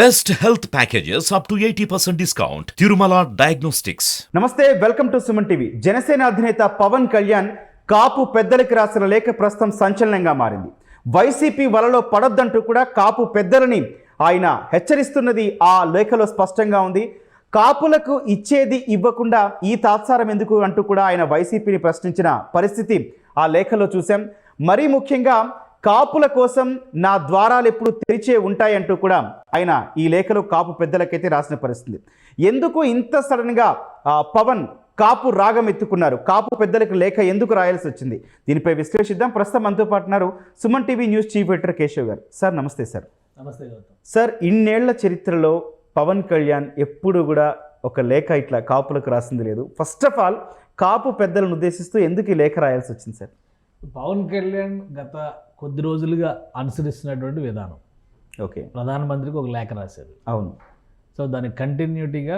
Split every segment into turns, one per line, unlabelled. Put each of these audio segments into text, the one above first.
Best health packages up to 80% discount. Tirumala Diagnostics.
నమస్తే, welcome to Suman TV. Janasena అధినేత పవన్ కళ్యాణ్ కాపు పెద్దలకు రాసిన లేఖ ప్రస్తుతం సంచలనంగా మారింది. వైసీపీ వలలో పడొద్దంటూ కూడా కాపు పెద్దలని ఆయన హెచ్చరిస్తున్నది ఆ లేఖలో స్పష్టంగా ఉంది. కాపులకు ఇచ్చేది ఇవ్వకుండా ఈ తాత్సారం ఎందుకు అంటూ కూడా ఆయన వైసీపీని ప్రశ్నించిన పరిస్థితి ఆ లేఖలో చూసాం. మరీ ముఖ్యంగా కాపుల కోసం నా ద్వారాలు ఎప్పుడు తెరిచే ఉంటాయంటూ కూడా ఆయన ఈ లేఖలో కాపు పెద్దలకైతే రాసిన పరిస్థితి. ఎందుకు ఇంత సడన్గా పవన్ కాపు రాగం ఎత్తుకున్నారు, కాపు పెద్దలకు లేఖ ఎందుకు రాయాల్సి వచ్చింది, దీనిపై విశ్లేషిద్దాం. ప్రస్తుతం మనతో పాటు ఉన్నారు Suman TV news chief editor Keshav గారు. సార్ నమస్తే. సార్
నమస్తే.
సార్, ఇన్నేళ్ల చరిత్రలో పవన్ కళ్యాణ్ ఎప్పుడు కూడా ఒక లేఖ ఇట్లా కాపులకు రాసింది లేదు. ఫస్ట్ ఆఫ్ ఆల్ కాపు పెద్దలను ఉద్దేశిస్తూ ఎందుకు ఈ లేఖ రాయాల్సి వచ్చింది సార్?
పవన్ కళ్యాణ్ గత కొద్ది రోజులుగా అనుసరిస్తున్నటువంటి విధానం,
ఓకే,
ప్రధానమంత్రికి ఒక లేఖ రాశారు.
అవును.
సో దానికి కంటిన్యూటీగా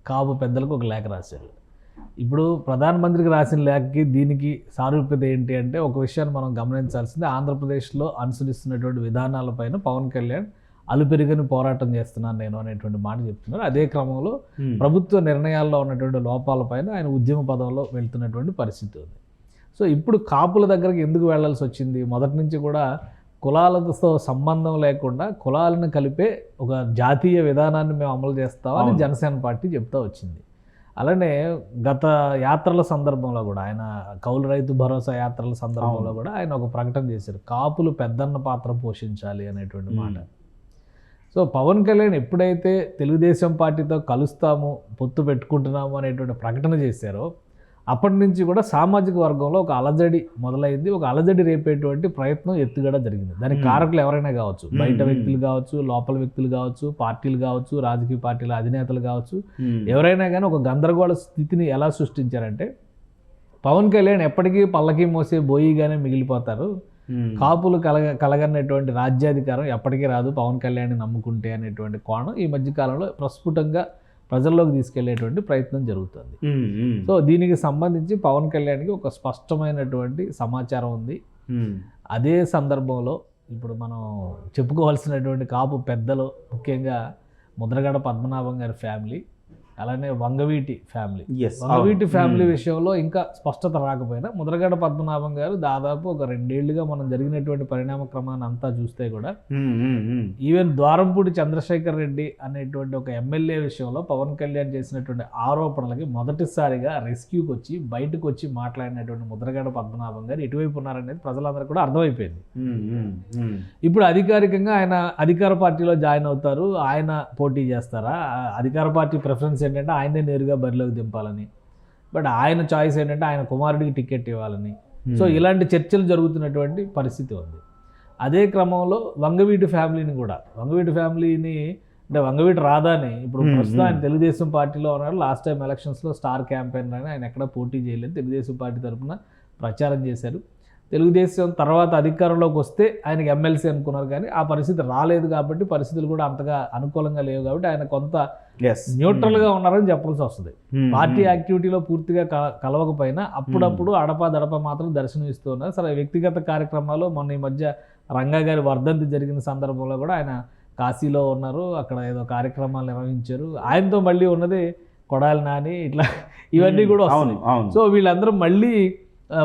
కాపు పెద్దలకు ఒక లేఖ రాశారు. ఇప్పుడు ప్రధానమంత్రికి రాసిన లేఖకి దీనికి సారూప్యత ఏంటి అంటే, ఒక విషయాన్ని మనం గమనించాల్సింది, ఆంధ్రప్రదేశ్లో అనుసరిస్తున్నటువంటి విధానాలపైన పవన్ కళ్యాణ్ అలుపెరుగని పోరాటం చేస్తున్నాను నేను అనేటువంటి మాట చెప్తున్నారు. అదే క్రమంలో ప్రభుత్వ నిర్ణయాల్లో ఉన్నటువంటి లోపాలపైన ఆయన ఉద్యమ పదంలో వెళ్తున్నటువంటి పరిస్థితి ఉంది. సో ఇప్పుడు కాపుల దగ్గరికి ఎందుకు వెళ్లాల్సి వచ్చింది? మొదటి నుంచి కూడా కులాలతో సంబంధం లేకుండా కులాలను కలిపే ఒక జాతీయ విధానాన్ని మేము అమలు చేస్తామని జనసేన పార్టీ చెప్తా వచ్చింది. అలానే గత యాత్రల సందర్భంలో కూడా, ఆయన కౌలు రైతు భరోసా యాత్రల సందర్భంలో కూడా ఆయన ఒక ప్రకటన చేశారు, కాపులు పెద్దన్న పాత్ర పోషించాలి అనేటువంటి మాట. సో పవన్ కళ్యాణ్ ఎప్పుడైతే తెలుగుదేశం పార్టీతో కలుస్తాము, పొత్తు పెట్టుకుంటున్నాము అనేటువంటి ప్రకటన చేశారో అప్పటి నుంచి కూడా సామాజిక వర్గంలో ఒక అలజడి మొదలైంది. ఒక అలజడి రేపేటువంటి ప్రయత్నం ఎత్తుగడ జరిగింది. దానికి కారకులు ఎవరైనా కావచ్చు, బయట వ్యక్తులు కావచ్చు, లోపల వ్యక్తులు కావచ్చు, పార్టీలు కావచ్చు, రాజకీయ పార్టీల అధినేతలు కావచ్చు, ఎవరైనా కానీ ఒక గందరగోళ స్థితిని ఎలా సృష్టించారంటే, పవన్ కళ్యాణ్ ఎప్పటికీ పల్లకి మోసే బోయిగానే మిగిలిపోతారు, కాపులు కలగనటువంటి రాజ్యాధికారం ఎప్పటికీ రాదు పవన్ కళ్యాణ్ని నమ్ముకుంటే అనేటువంటి కోణం ఈ మధ్యకాలంలో ప్రస్ఫుటంగా ప్రజల్లోకి తీసుకెళ్లేటువంటి ప్రయత్నం జరుగుతుంది. సో దీనికి సంబంధించి పవన్ కళ్యాణ్కి ఒక స్పష్టమైనటువంటి సమాచారం ఉంది. అదే సందర్భంలో ఇప్పుడు మనం చెప్పుకోవాల్సినటువంటి కాపు పెద్దలు, ముఖ్యంగా ముద్రగడ పద్మనాభం గారి ఫ్యామిలీ, అలానే వంగవీటి ఫ్యామిలీ. వంగవీటి ఫ్యామిలీ విషయంలో ఇంకా స్పష్టత రాకపోయినా ముద్రగడ పద్మనాభం గారు దాదాపు ఒక 2 ఏళ్లుగా మనం జరిగినటువంటి పరిణామ క్రమాన్ని అంతా చూస్తే కూడా, ఈవెన్ ద్వారంపూడి చంద్రశేఖర్ రెడ్డి అనేటువంటి ఒక ఎమ్మెల్యే విషయంలో పవన్ కళ్యాణ్ చేసినటువంటి ఆరోపణలకి మొదటిసారిగా రెస్క్యూకి వచ్చి బయటకు వచ్చి మాట్లాడినటువంటి ముద్రగడ పద్మనాభం గారు ఎటువైపు ఉన్నారనేది ప్రజలందరూ కూడా అర్థమైపోయింది. ఇప్పుడు అధికారికంగా ఆయన అధికార పార్టీలో జాయిన్ అవుతారు, ఆయన పోటీ చేస్తారా? అధికార పార్టీ ప్రిఫరెన్స్ ఏంటంటే ఆయనే నేరుగా బరిలోకి దింపాలని, బట్ ఆయన చాయిస్ ఏంటంటే ఆయన కుమారుడికి టికెట్ ఇవ్వాలని. సో ఇలాంటి చర్చలు జరుగుతున్నటువంటి పరిస్థితి ఉంది. అదే క్రమంలో వంగవీటి ఫ్యామిలీని అంటే వంగవీటి రాధాని ఇప్పుడు ప్రస్తుతం ఆయన తెలుగుదేశం పార్టీలో ఉన్నారు. లాస్ట్ టైం ఎలక్షన్స్లో స్టార్ క్యాంపెయినర్ అని, ఆయన ఎక్కడ పోటీ చేయలేదు, తెలుగుదేశం పార్టీ తరఫున ప్రచారం చేశారు. తెలుగుదేశం తర్వాత అధికారంలోకి వస్తే ఆయనకి ఎమ్మెల్సీ అనుకున్నారు, కానీ ఆ పరిస్థితి రాలేదు. కాబట్టి పరిస్థితులు కూడా అంతగా అనుకూలంగా లేవు. కాబట్టి ఆయన కొంత న్యూట్రల్గా ఉన్నారని చెప్పాల్సి వస్తుంది. పార్టీ యాక్టివిటీలో పూర్తిగా కలవకపోయినా అప్పుడప్పుడు అడపా మాత్రం దర్శనం ఇస్తూ ఉన్నారు. సరే, వ్యక్తిగత కార్యక్రమాలు మొన్న ఈ మధ్య రంగా గారి వర్ధంతి జరిగిన సందర్భంలో కూడా ఆయన కాశీలో ఉన్నారు, అక్కడ ఏదో కార్యక్రమాలు నిర్వహించారు. ఆయనతో మళ్ళీ ఉన్నది కొడాలి నాని, ఇట్లా ఇవన్నీ కూడా వస్తున్నాయి. సో వీళ్ళందరూ మళ్ళీ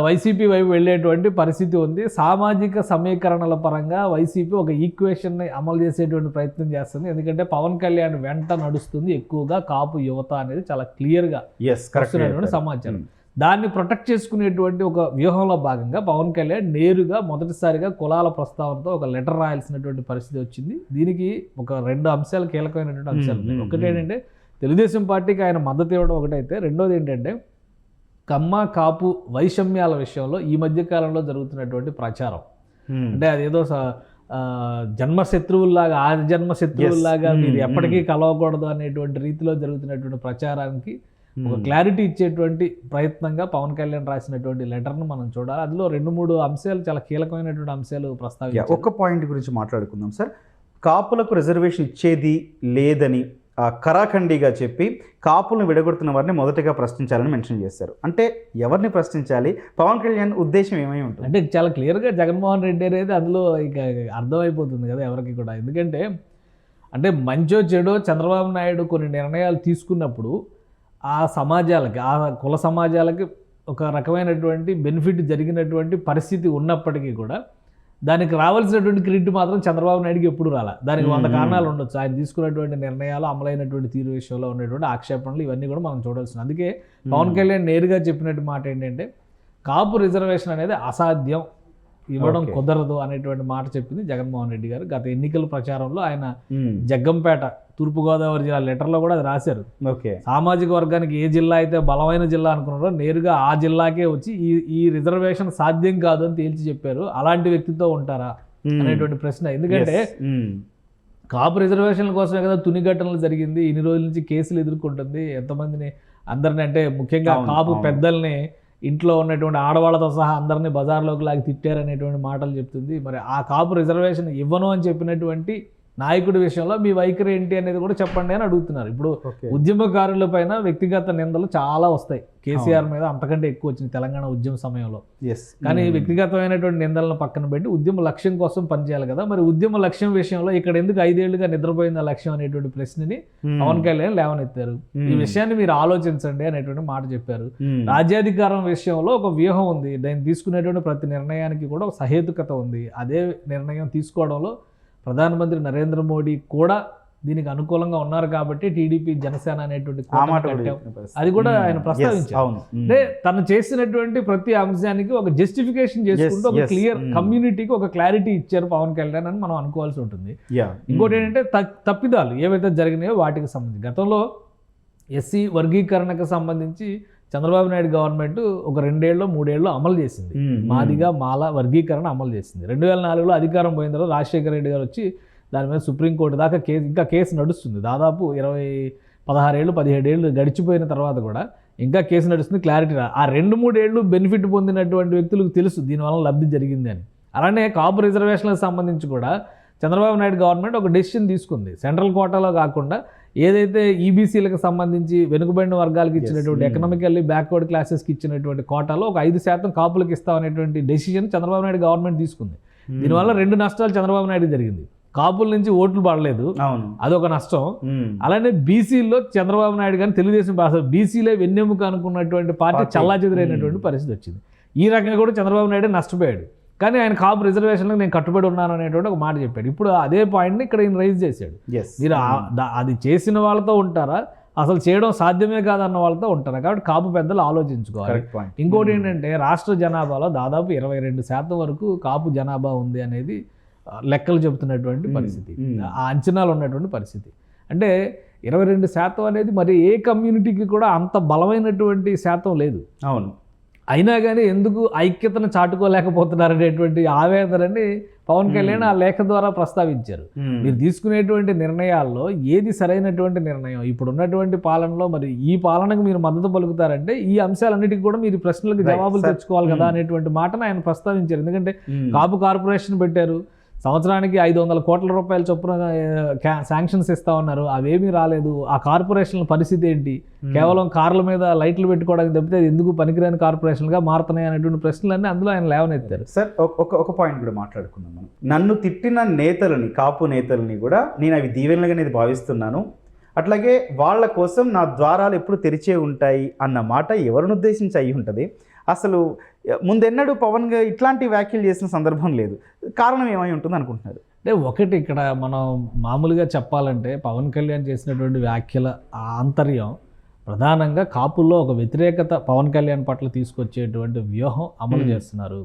వైసీపీ వైపు వెళ్ళేటువంటి పరిస్థితి ఉంది. సామాజిక సమీకరణల పరంగా వైసీపీ ఒక ఈక్వేషన్ని అమలు చేసేటువంటి ప్రయత్నం చేస్తుంది. ఎందుకంటే పవన్ కళ్యాణ్ వెంట నడుస్తుంది ఎక్కువగా కాపు యువత అనేది చాలా క్లియర్గా వస్తున్నటువంటి సమాచారం. దాన్ని ప్రొటెక్ట్ చేసుకునేటువంటి ఒక వ్యూహంలో భాగంగా పవన్ కళ్యాణ్ నేరుగా మొదటిసారిగా కులాల ప్రస్తావనతో ఒక లెటర్ రాయాల్సినటువంటి పరిస్థితి వచ్చింది. దీనికి ఒక 2 అంశాలు కీలకమైనటువంటి అంశాలు ఉన్నాయి. ఒకటి ఏంటంటే తెలుగుదేశం పార్టీకి ఆయన మద్దతు ఇవ్వడం ఒకటైతే, రెండోది ఏంటంటే కమ్మ కాపు వైషమ్యాల విషయంలో ఈ మధ్యకాలంలో జరుగుతున్నటువంటి ప్రచారం. అంటే అదేదో జన్మశత్రువుల్లాగా, ఆజన్మశత్రువుల్లాగా మీరు ఎప్పటికీ కలవకూడదు అనేటువంటి రీతిలో జరుగుతున్నటువంటి ప్రచారానికి ఒక క్లారిటీ ఇచ్చేటువంటి ప్రయత్నంగా పవన్ కళ్యాణ్ రాసినటువంటి లెటర్ను మనం చూడాలి. అందులో 2-3 అంశాలు, చాలా కీలకమైనటువంటి అంశాలు ప్రస్తావించారు.
ఒక పాయింట్ గురించి మాట్లాడుకుందాం సార్. కాపులకు రిజర్వేషన్ ఇచ్చేది లేదని కరాఖండిగా చెప్పి కాపులను విడగొడుతున్న వారిని మొదటగా ప్రశ్నించాలని మెన్షన్ చేశారు. అంటే ఎవరిని ప్రశ్నించాలి? పవన్ కళ్యాణ్ ఉద్దేశం ఏమై ఉంటుంది?
అంటే చాలా క్లియర్గా జగన్మోహన్ రెడ్డి అనేది అందులో ఇక అర్థమైపోతుంది కదా ఎవరికి కూడా. ఎందుకంటే అంటే మంచో చెడో చంద్రబాబు నాయుడు కొన్ని నిర్ణయాలు తీసుకున్నప్పుడు ఆ సమాజాలకి, ఆ కుల సమాజాలకి ఒక రకమైనటువంటి బెనిఫిట్ జరిగినటువంటి పరిస్థితి ఉన్నప్పటికీ కూడా దానికి రావాల్సినటువంటి క్రెడిట్ మాత్రం చంద్రబాబు నాయుడుకి ఎప్పుడు రాలా. దానికి 100 కారణాలు ఉండొచ్చు. ఆయన తీసుకున్నటువంటి నిర్ణయాలు, అమలైనటువంటి తీరు విషయంలో ఉన్నటువంటి ఆక్షేపణలు ఇవన్నీ కూడా మనం చూడాల్సింది. అందుకే పవన్ కళ్యాణ్ నేరుగా చెప్పినట్టు మాట ఏంటంటే కాపు రిజర్వేషన్ అనేది అసాధ్యం, ఇవ్వడం కుదరదు అనేటువంటి మాట చెప్పింది జగన్మోహన్ రెడ్డి గారు. గత ఎన్నికల ప్రచారంలో ఆయన జగ్గంపేట తూర్పుగోదావరి జిల్లా లెటర్లో కూడా అది రాశారు. సామాజిక వర్గానికి ఏ జిల్లా అయితే బలమైన జిల్లా అనుకున్నారో నేరుగా ఆ జిల్లాకే వచ్చి ఈ రిజర్వేషన్ సాధ్యం కాదు అని తేల్చి చెప్పారు. అలాంటి వ్యక్తితో ఉంటారా అనేటువంటి ప్రశ్న. ఎందుకంటే కాపు రిజర్వేషన్ల కోసమే కదా తునిఘటనలు జరిగింది, ఇన్ని రోజుల నుంచి కేసులు ఎదుర్కొంటుంది, ఎంతమందిని అందరిని, అంటే ముఖ్యంగా కాపు పెద్దల్ని, ఇంట్లో ఉన్నటువంటి ఆడవాళ్ళతో సహా అందరినీ బజార్లోకి లాగి తిట్టారనేటువంటి మాటలు చెప్తుంది. మరి ఆ కాపు రిజర్వేషన్ ఇవ్వను అని చెప్పినటువంటి నాయకుడి విషయంలో మీ వైఖరి ఏంటి అనేది కూడా చెప్పండి అని అడుగుతున్నారు. ఇప్పుడు ఉద్యమకారుల పైన వ్యక్తిగత నిందలు చాలా వస్తాయి. కేసీఆర్ మీద అంతకంటే ఎక్కువ వచ్చింది తెలంగాణ ఉద్యమ సమయంలో. కానీ వ్యక్తిగతమైనటువంటి నిందలను పక్కన పెట్టి ఉద్యమ లక్ష్యం కోసం పనిచేయాలి కదా. మరి ఉద్యమ లక్ష్యం విషయంలో ఇక్కడ ఎందుకు 5 ఏళ్లుగా నిద్రపోయింది ఆ లక్ష్యం అనేటువంటి ప్రశ్నని పవన్ కళ్యాణ్ లేవనెత్తారు. ఈ విషయాన్ని మీరు ఆలోచించండి అనేటువంటి మాట చెప్పారు. రాజ్యాధికారం విషయంలో ఒక వ్యూహం ఉంది, దాన్ని తీసుకునేటువంటి ప్రతి నిర్ణయానికి కూడా ఒక సహేతుకత ఉంది. అదే నిర్ణయం తీసుకోవడంలో ప్రధానమంత్రి నరేంద్ర మోడీ కూడా దీనికి అనుకూలంగా ఉన్నారు కాబట్టి టీడీపీ జనసేన అనేటువంటి అది కూడా ఆయన ప్రస్తావించారు. అంటే తను చేసినటువంటి ప్రతి అంశానికి ఒక జస్టిఫికేషన్ చేసుకుంటూ ఒక క్లియర్ కమ్యూనిటీకి ఒక క్లారిటీ ఇచ్చారు పవన్ కళ్యాణ్ అని మనం అనుకోవాల్సి ఉంటుంది. ఇంకోటి ఏంటంటే తప్పిదాలు ఏవైతే జరిగినాయో వాటికి సంబంధించి గతంలో ఎస్సీ వర్గీకరణకు సంబంధించి చంద్రబాబు నాయుడు గవర్నమెంట్ ఒక 2 ఏళ్ళు 3 ఏళ్ళు అమలు చేసింది. మాదిగా మాల వర్గీకరణ అమలు చేసింది. 2004లో అధికారం పోయిన తర్వాత రాజశేఖర రెడ్డి గారు వచ్చి దాని మీద సుప్రీంకోర్టు దాకా కేసు నడుస్తుంది. దాదాపు 16 ఏళ్ళు 17 ఏళ్ళు గడిచిపోయిన తర్వాత కూడా ఇంకా కేసు నడుస్తుంది. క్లారిటీ ఆ 2-3 ఏళ్ళు బెనిఫిట్ పొందినటువంటి వ్యక్తులకు తెలుసు దీనివల్ల లబ్ధి జరిగింది అని. అలానే కాపు రిజర్వేషన్లకు సంబంధించి కూడా చంద్రబాబు నాయుడు గవర్నమెంట్ ఒక డెసిషన్ తీసుకుంది. సెంట్రల్ కోటాలో కాకుండా ఏదైతే ఈబీసీలకు సంబంధించి వెనుకబడిన వర్గాలకు ఇచ్చినటువంటి ఎకనామికల్లీ బ్యాక్వర్డ్ క్లాసెస్కి ఇచ్చినటువంటి కోటాలో ఒక 5% కాపులకు ఇస్తామనేటువంటి డెసిషన్ చంద్రబాబు నాయుడు గవర్నమెంట్ తీసుకుంది. దీనివల్ల 2 నష్టాలు చంద్రబాబు నాయుడు జరిగింది. కాపుల నుంచి ఓట్లు పడలేదు, అదొక నష్టం. అలానే బీసీల్లో చంద్రబాబు నాయుడు కానీ తెలుగుదేశం బీసీలే వెన్నెముక అనుకున్నటువంటి పార్టీ చల్లాచెదురైనటువంటి పరిస్థితి వచ్చింది. ఈ రకంగా కూడా చంద్రబాబు నాయుడు నష్టపోయాడు. కానీ ఆయన కాపు రిజర్వేషన్లకు నేను కట్టుబడి ఉన్నాను అనేటువంటి ఒక మాట చెప్పాడు. ఇప్పుడు అదే పాయింట్ని ఇక్కడ ఈయన రైజ్ చేశాడు. మీరు అది చేసిన వాళ్ళతో ఉంటారా, అసలు చేయడం సాధ్యమే కాదన్న వాళ్ళతో ఉంటారా? కాబట్టి కాపు పెద్దలు ఆలోచించుకోవాలి. ఇంకోటి ఏంటంటే రాష్ట్ర జనాభాలో దాదాపు 22% వరకు కాపు జనాభా ఉంది అనేది లెక్కలు చెబుతున్నటువంటి పరిస్థితి, ఆ అంచనాలు ఉన్నటువంటి పరిస్థితి. అంటే 22% అనేది మరి ఏ కమ్యూనిటీకి కూడా అంత బలమైనటువంటి శాతం లేదు. అవును, అయినా కానీ ఎందుకు ఐక్యతను చాటుకోలేకపోతున్నారనేటువంటి ఆవేదనని పవన్ కళ్యాణ్ ఆ లేఖ ద్వారా ప్రస్తావించారు. మీరు తీసుకునేటువంటి నిర్ణయాల్లో ఏది సరైనటువంటి నిర్ణయం, ఇప్పుడు ఉన్నటువంటి పాలనలో మరి ఈ పాలనకు మీరు మద్దతు పలుకుతారంటే ఈ అంశాలన్నిటికీ కూడా మీరు ప్రశ్నలకు జవాబులు తెచ్చుకోవాలి కదా అనేటువంటి మాటను ఆయన ప్రస్తావించారు. ఎందుకంటే కాపు కార్పొరేషన్ పెట్టారు, సంవత్సరానికి 500 కోట్ల రూపాయల చొప్పున శాంక్షన్స్ ఇస్తా ఉన్నారు, అవేమీ రాలేదు. ఆ కార్పొరేషన్ల పరిస్థితి ఏంటి? కేవలం కార్ల మీద లైట్లు పెట్టుకోవడానికి తప్పితే ఎందుకు పనికిరాని కార్పొరేషన్గా మారుతున్నాయి అనేటువంటి ప్రశ్నలన్నీ అందులో ఆయన లేవనెత్తారు.
సార్ ఒక పాయింట్ కూడా మాట్లాడుకుందాం మనం. నన్ను తిట్టిన నేతలని, కాపు నేతలని కూడా నేను అవి దీవెనలుగా నేను భావిస్తున్నాను, అట్లాగే వాళ్ళ కోసం నా ద్వారాలు ఎప్పుడు తెరిచే ఉంటాయి అన్న మాట ఎవరిని ఉద్దేశించి అయి ఉంటుంది? అసలు ముందెన్నడూ పవన్ గారు ఇట్లాంటి వ్యాఖ్యలు చేసిన సందర్భం లేదు. కారణం ఏమై ఉంటుంది అనుకుంటున్నారు?
అంటే ఒకటి ఇక్కడ మనం మామూలుగా చెప్పాలంటే పవన్ కళ్యాణ్ చేసినటువంటి వ్యాఖ్యల ఆంతర్యం ప్రధానంగా కాపుల్లో ఒక వ్యతిరేకత పవన్ కళ్యాణ్ పట్ల తీసుకొచ్చేటువంటి వ్యూహం అమలు చేస్తున్నారు.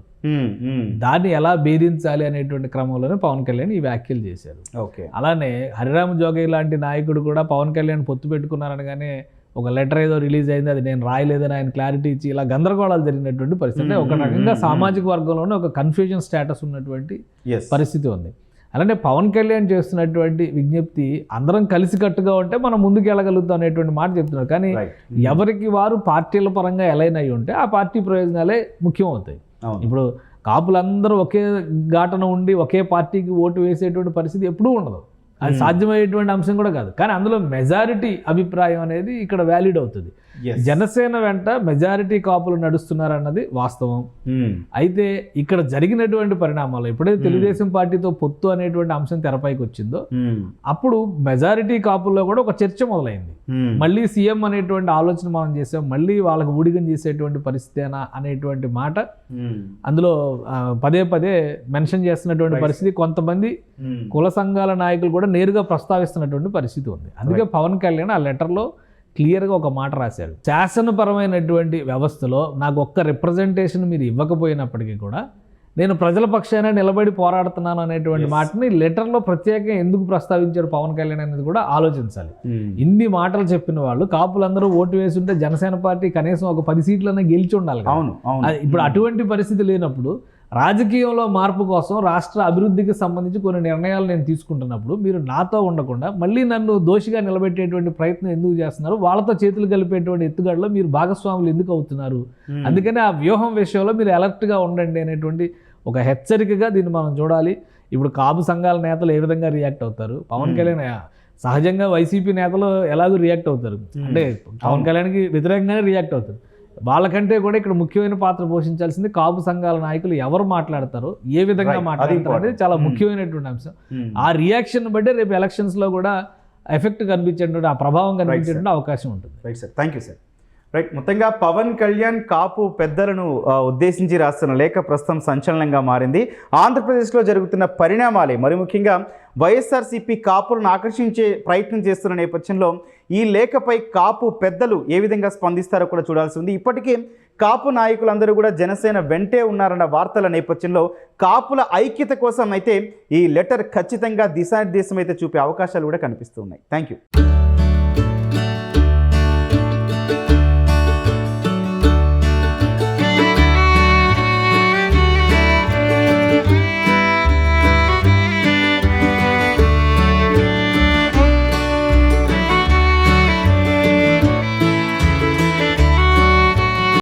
దాన్ని ఎలా భేదించాలి అనేటువంటి క్రమంలోనే పవన్ కళ్యాణ్ ఈ వ్యాఖ్యలు చేశారు. అలానే హరిరామ జోగయ్య లాంటి నాయకుడు కూడా పవన్ కళ్యాణ్ పొత్తు పెట్టుకున్నారనగానే ఒక లెటర్ ఏదో రిలీజ్ అయింది, అది నేను రాయలేదని ఆయన క్లారిటీ ఇచ్చి ఇలా గందరగోళాలు జరిగినటువంటి పరిస్థితి. అంటే ఒక రకంగా సామాజిక వర్గంలోనే ఒక కన్ఫ్యూజన్ స్టేటస్ ఉన్నటువంటి పరిస్థితి ఉంది. అలానే పవన్ కళ్యాణ్ చేస్తున్నటువంటి విజ్ఞప్తి అందరం కలిసికట్టుగా ఉంటే మనం ముందుకు వెళ్ళగలుగుతాం అనేటువంటి మాట చెప్తున్నారు. కానీ ఎవరికి వారు పార్టీల పరంగా ఎలైన్ అయి ఉంటే ఆ పార్టీ ప్రయోజనాలే ముఖ్యం అవుతాయి. ఇప్పుడు కాపులందరూ ఒకే ఘాటన ఉండి ఒకే పార్టీకి ఓటు వేసేటువంటి పరిస్థితి ఎప్పుడూ ఉండదు, అది సాధ్యమయ్యేటువంటి అంశం కూడా కాదు. కానీ అందులో మెజారిటీ అభిప్రాయం అనేది ఇక్కడ వ్యాలిడ్ అవుతుంది.
Yes.
జనసేన వెంట మెజారిటీ కాపులు నడుస్తున్నారన్నది వాస్తవం. అయితే ఇక్కడ జరిగినటువంటి పరిణామాలు ఎప్పుడైతే తెలుగుదేశం పార్టీతో పొత్తు అనేటువంటి అంశం తెరపైకి వచ్చిందో అప్పుడు మెజారిటీ కాపుల్లో కూడా ఒక చర్చ మొదలైంది. మళ్ళీ సీఎం అనేటువంటి ఆలోచన మనం చేసాం, మళ్ళీ వాళ్ళకు ఊడిగం చేసేటువంటి పరిస్థితేనా అనేటువంటి మాట అందులో పదే పదే మెన్షన్ చేస్తున్నటువంటి పరిస్థితి, కొంతమంది కుల సంఘాల నాయకులు కూడా నేరుగా ప్రస్తావిస్తున్నటువంటి పరిస్థితి ఉంది. అందుకే పవన్ కళ్యాణ్ ఆ లెటర్లో క్లియర్గా ఒక మాట రాశారు, శాసనపరమైనటువంటి వ్యవస్థలో నాకు ఒక్క రిప్రజెంటేషన్ మీరు ఇవ్వకపోయినప్పటికీ కూడా నేను ప్రజల పక్షాన నిలబడి పోరాడుతున్నాను అనేటువంటి మాటని లెటర్లో ప్రత్యేకంగా ఎందుకు ప్రస్తావించారు పవన్ కళ్యాణ్ అనేది కూడా ఆలోచించాలి. ఇన్ని మాటలు చెప్పిన వాళ్ళు కాపులందరూ ఓటు వేసి ఉంటే జనసేన పార్టీ కనీసం ఒక 10 సీట్లన్నా గెలిచి ఉండాలి. ఇప్పుడు అటువంటి పరిస్థితి లేనప్పుడు రాజకీయంలో మార్పు కోసం రాష్ట్ర అభివృద్ధికి సంబంధించి కొన్ని నిర్ణయాలు నేను తీసుకుంటున్నప్పుడు మీరు నాతో ఉండకుండా మళ్ళీ నన్ను దోషిగా నిలబెట్టేటువంటి ప్రయత్నం ఎందుకు చేస్తున్నారు, వాళ్ళతో చేతులు కలిపేటువంటి ఎత్తుగడలో మీరు భాగస్వాములు ఎందుకు అవుతున్నారు, అందుకని ఆ వ్యూహం విషయంలో మీరు అలర్ట్గా ఉండండి అనేటువంటి ఒక హెచ్చరికగా దీన్ని మనం చూడాలి. ఇప్పుడు కాపు సంఘాల నేతలు ఏ విధంగా రియాక్ట్ అవుతారు, పవన్ కళ్యాణ్ సహజంగా వైసీపీ నేతలు ఎలాగో రియాక్ట్ అవుతారు, అంటే పవన్ కళ్యాణ్కి వ్యతిరేకంగానే రియాక్ట్ అవుతారు. వాళ్ళకంటే కూడా ఇక్కడ ముఖ్యమైన పాత్ర పోషించాల్సింది కాపు సంఘాల నాయకులు ఎవరు మాట్లాడతారో, ఏ విధంగా మాట్లాడతారు అనేది చాలా ముఖ్యమైనటువంటి అంశం. ఆ రియాక్షన్ బట్టే రేపు ఎలక్షన్స్లో కూడా ఎఫెక్ట్ కనిపించేటువంటి, ఆ ప్రభావం కనిపించేటువంటి అవకాశం ఉంటుంది.
Right sir, thank you sir. Right, మొత్తంగా పవన్ కళ్యాణ్ కాపు పెద్దలను ఉద్దేశించి రాస్తున్న లేఖ ప్రస్తుతం సంచలనంగా మారింది. ఆంధ్రప్రదేశ్లో జరుగుతున్న పరిణామాలే, మరి ముఖ్యంగా వైఎస్ఆర్సీపీ కాపులను ఆకర్షించే ప్రయత్నం చేస్తున్న నేపథ్యంలో ఈ లేఖపై కాపు పెద్దలు ఏ విధంగా స్పందిస్తారో కూడా చూడాల్సి ఉంది. ఇప్పటికే కాపు నాయకులందరూ కూడా జనసేన వెంటే ఉన్నారన్న వార్తల నేపథ్యంలో కాపుల ఐక్యత కోసం అయితే ఈ లెటర్ ఖచ్చితంగా దిశానిర్దేశం అయితే చూపే అవకాశాలు కూడా కనిపిస్తున్నాయి. Thank you.